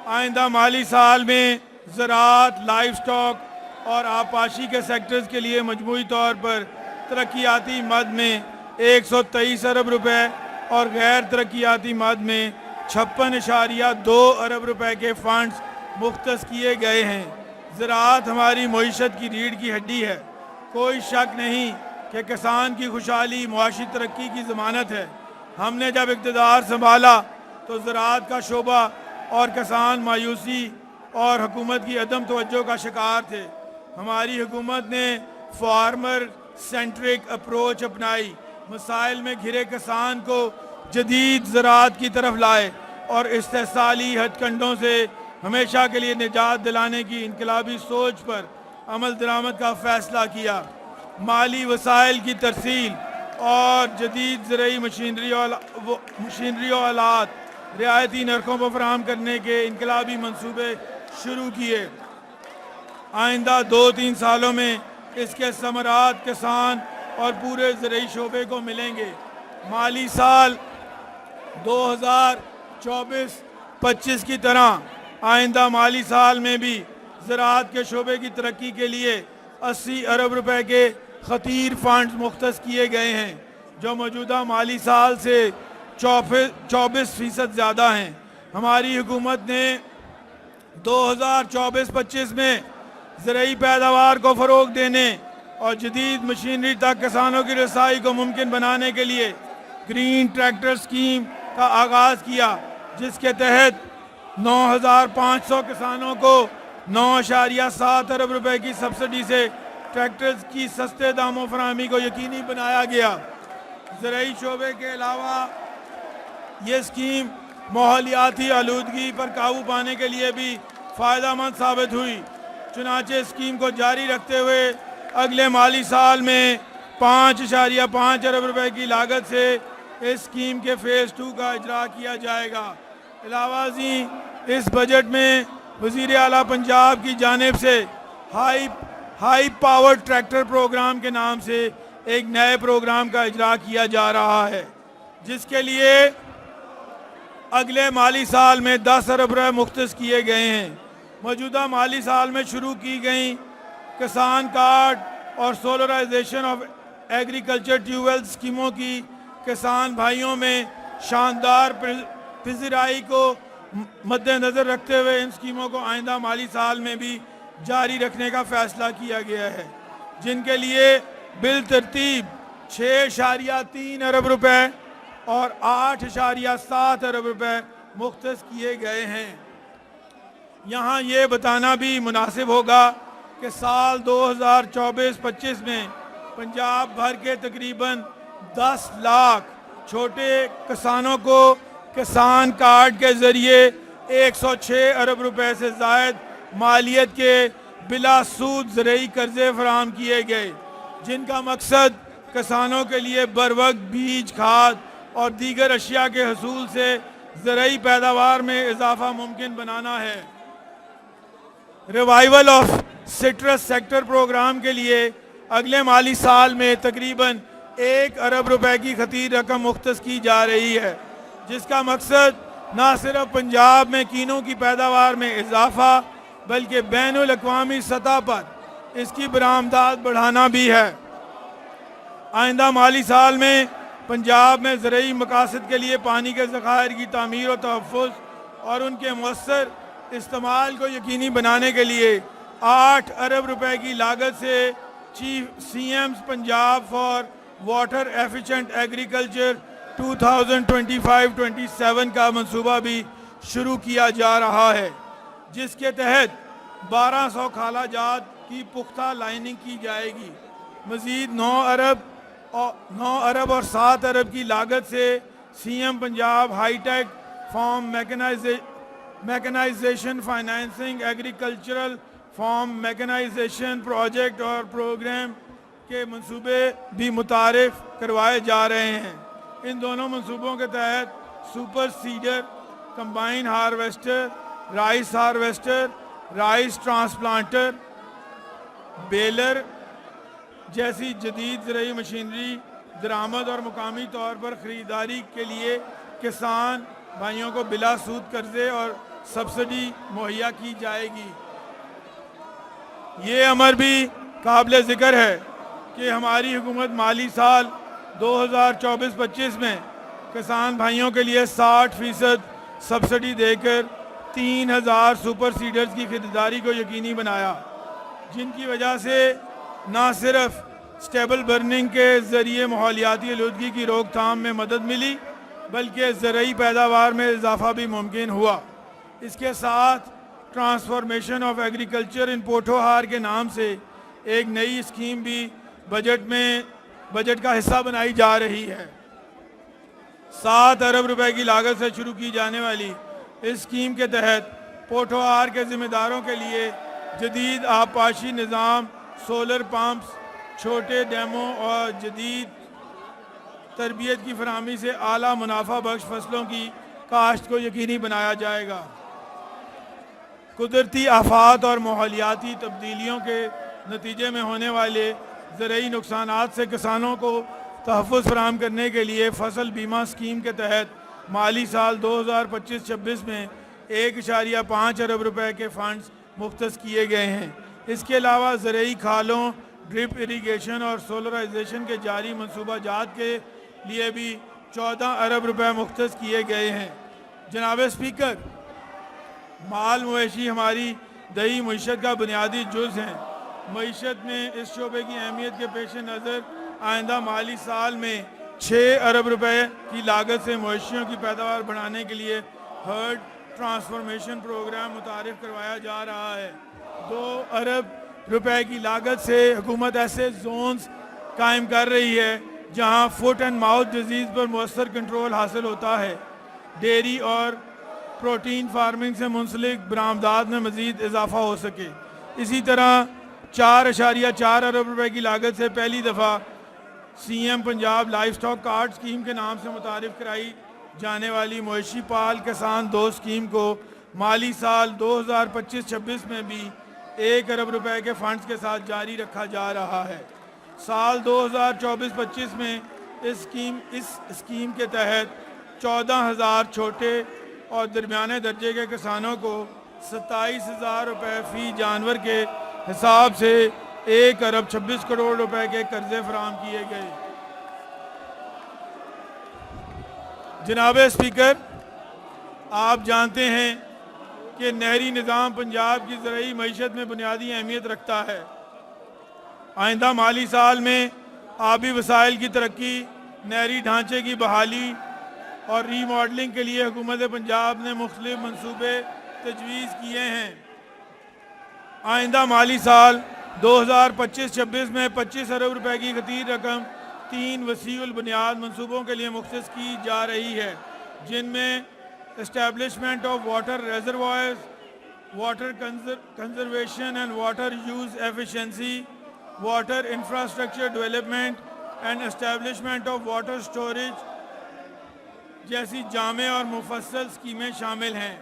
آئندہ مالی سال میں زراعت، لائف سٹاک اور آبپاشی کے سیکٹرز کے لیے مجموعی طور پر ترقیاتی مد میں 123 ارب روپے اور غیر ترقیاتی مد میں 56.2 ارب روپے کے فنڈز مختص کیے گئے ہیں۔ زراعت ہماری معیشت کی ریڑھ کی ہڈی ہے۔ کوئی شک نہیں کہ کسان کی خوشحالی معاشی ترقی کی ضمانت ہے۔ ہم نے جب اقتدار سنبھالا تو زراعت کا شعبہ اور کسان مایوسی اور حکومت کی عدم توجہ کا شکار تھے۔ ہماری حکومت نے فارمر سینٹرک اپروچ اپنائی، مسائل میں گھرے کسان کو جدید زراعت کی طرف لائے اور استحصالی ہتھ کنڈوں سے ہمیشہ کے لیے نجات دلانے کی انقلابی سوچ پر عمل درآمد کا فیصلہ کیا۔ مالی وسائل کی ترسیل اور جدید زرعی مشینری و آلات رعایتی نرخوں پر فراہم کرنے کے انقلابی منصوبے شروع کیے۔ آئندہ 2-3 سالوں میں اس کے ثمرات کسان اور پورے زرعی شعبے کو ملیں گے۔ مالی سال 2024-25 کی طرح آئندہ مالی سال میں بھی زراعت کے شعبے کی ترقی کے لیے 80 ارب روپے کے خطیر فنڈز مختص کیے گئے ہیں، جو موجودہ مالی سال سے 24% زیادہ ہیں۔ ہماری حکومت نے 2024-25 میں زرعی پیداوار کو فروغ دینے اور جدید مشینری تک کسانوں کی رسائی کو ممکن بنانے کے لیے گرین ٹریکٹر سکیم کا آغاز کیا، جس کے تحت 9,500 کسانوں کو 9.7 ارب روپے کی سبسڈی سے ٹریکٹرز کی سستے داموں فراہمی کو یقینی بنایا گیا۔ زرعی شعبے کے علاوہ یہ اسکیم ماحولیاتی آلودگی پر قابو پانے کے لیے بھی فائدہ مند ثابت ہوئی۔ چنانچہ اسکیم کو جاری رکھتے ہوئے اگلے مالی سال میں 5.5 ارب روپے کی لاگت سے اس اسکیم کے فیز 2 کا اجرا کیا جائے گا۔ علاوہ ازیں اس بجٹ میں وزیر اعلیٰ پنجاب کی جانب سے ہائی پاور ٹریکٹر پروگرام کے نام سے ایک نئے پروگرام کا اجرا کیا جا رہا ہے، جس کے لیے اگلے مالی سال میں 10 ارب روپے مختص کیے گئے ہیں۔ موجودہ مالی سال میں شروع کی گئیں کسان کارڈ اور سولرائزیشن آف ایگریکلچر ٹیوبویل اسکیموں کی کسان بھائیوں میں شاندار پذیرائی کو مد نظر رکھتے ہوئے ان اسکیموں کو آئندہ مالی سال میں بھی جاری رکھنے کا فیصلہ کیا گیا ہے، جن کے لیے بالترتیب 6.3 ارب روپے اور 8.7 ارب روپے مختص کیے گئے ہیں۔ یہاں یہ بتانا بھی مناسب ہوگا کہ سال 2024-25 میں پنجاب بھر کے تقریباً 10 لاکھ چھوٹے کسانوں کو کسان کارڈ کے ذریعے 106 ارب روپے سے زائد مالیت کے بلا سود زرعی قرضے فراہم کیے گئے، جن کا مقصد کسانوں کے لیے بروقت بیج، کھاد اور دیگر اشیاء کے حصول سے زرعی پیداوار میں اضافہ ممکن بنانا ہے۔ Revival of citrus sector program کے لیے اگلے مالی سال میں تقریباً 1 ارب روپے کی خطیر رقم مختص کی جا رہی ہے، جس کا مقصد نہ صرف پنجاب میں کینوں کی پیداوار میں اضافہ بلکہ بین الاقوامی سطح پر اس کی برآمدات بڑھانا بھی ہے۔ آئندہ مالی سال میں پنجاب میں زرعی مقاصد کے لیے پانی کے ذخائر کی تعمیر و تحفظ اور ان کے مؤثر استعمال کو یقینی بنانے کے لیے 8 ارب روپے کی لاگت سے سی ایمز Punjab for water efficient agriculture 2025-27 کا منصوبہ بھی شروع کیا جا رہا ہے، جس کے تحت 1200 کھالہ جات کی پختہ لائننگ کی جائے گی۔ مزید 9 ارب اور 7 ارب کی لاگت سے C M Punjab high tech farm mechanisation financing agricultural farm mechanisation project اور پروگرام کے منصوبے بھی متعارف کروائے جا رہے ہیں۔ ان دونوں منصوبوں کے تحت super seeder, combine harvester, rice transplanter, baler جیسی جدید زرعی مشینری درآمد اور مقامی طور پر خریداری کے لیے کسان بھائیوں کو بلا سود قرضے اور سبسڈی مہیا کی جائے گی۔ یہ امر بھی قابل ذکر ہے کہ ہماری حکومت مالی سال 2024-25 میں کسان بھائیوں کے لیے 60% سبسڈی دے کر 3000 سپر سیڈرز کی خریداری کو یقینی بنایا، جن کی وجہ سے نہ صرف سٹیبل برننگ کے ذریعے ماحولیاتی آلودگی کی روک تھام میں مدد ملی بلکہ زرعی پیداوار میں اضافہ بھی ممکن ہوا۔ اس کے ساتھ ٹرانسفارمیشن آف ایگریکلچر ان پوٹھوہار کے نام سے ایک نئی اسکیم بھی بجٹ کا حصہ بنائی جا رہی ہے۔ 7 ارب روپے کی لاگت سے شروع کی جانے والی اس اسکیم کے تحت پوٹھوہار کے ذمہ داروں کے لیے جدید آبپاشی نظام، سولر پمپس، چھوٹے ڈیموں اور جدید تربیت کی فراہمی سے اعلیٰ منافع بخش فصلوں کی کاشت کو یقینی بنایا جائے گا۔ قدرتی آفات اور ماحولیاتی تبدیلیوں کے نتیجے میں ہونے والے زرعی نقصانات سے کسانوں کو تحفظ فراہم کرنے کے لیے فصل بیمہ اسکیم کے تحت مالی سال 2025-26 میں 1.5 ارب روپے کے فنڈز مختص کیے گئے ہیں۔ اس کے علاوہ زرعی کھالوں، ڈرپ اریگیشن اور سولرائزیشن کے جاری منصوبہ جات کے لیے بھی 14 ارب روپے مختص کیے گئے ہیں۔ جناب اسپیکر، مال مویشی ہماری دیہی معیشت کا بنیادی جز ہیں۔ معیشت میں اس شعبے کی اہمیت کے پیش نظر آئندہ مالی سال میں 6 ارب روپے کی لاگت سے مویشیوں کی پیداوار بڑھانے کے لیے ہرڈ ٹرانسفارمیشن پروگرام متعارف کروایا جا رہا ہے۔ 2 ارب روپے کی لاگت سے حکومت ایسے زونز قائم کر رہی ہے جہاں فٹ اینڈ ماؤتھ ڈیزیز پر مؤثر کنٹرول حاصل ہوتا ہے۔ ڈیری اور پروٹین فارمنگ سے منسلک برآمدات میں مزید اضافہ ہو سکے۔ اسی طرح 4.4 ارب روپے کی لاگت سے پہلی دفعہ C M Punjab livestock card scheme کے نام سے متعارف کرائی جانے والی مویشی پال کسان دوست اسکیم کو مالی سال 2025-26 میں بھی 1 ارب روپے کے فنڈز کے ساتھ جاری رکھا جا رہا ہے۔ سال 2024-25 میں اس اسکیم کے تحت 14,000 چھوٹے اور درمیانے درجے کے کسانوں کو 27,000 روپے فی جانور کے حساب سے 1 ارب 26 کروڑ روپے کے قرضے فراہم کیے گئے۔ جناب اسپیکر، آپ جانتے ہیں کہ نہری نظام پنجاب کی زرعی معیشت میں بنیادی اہمیت رکھتا ہے۔ آئندہ مالی سال میں آبی وسائل کی ترقی، نہری ڈھانچے کی بحالی اور ری ماڈلنگ کے لیے حکومت پنجاب نے مختلف منصوبے تجویز کیے ہیں۔ آئندہ مالی سال 2025-26 میں 25 ارب روپے کی خطیر رقم 3 وسیع البنیاد منصوبوں کے لیے مختص کی جا رہی ہے، جن میں establishment of water reservoirs, water conservation and water use efficiency, water infrastructure development and establishment of water storage جیسی جامع اور مفصل اسکیمیں شامل ہیں۔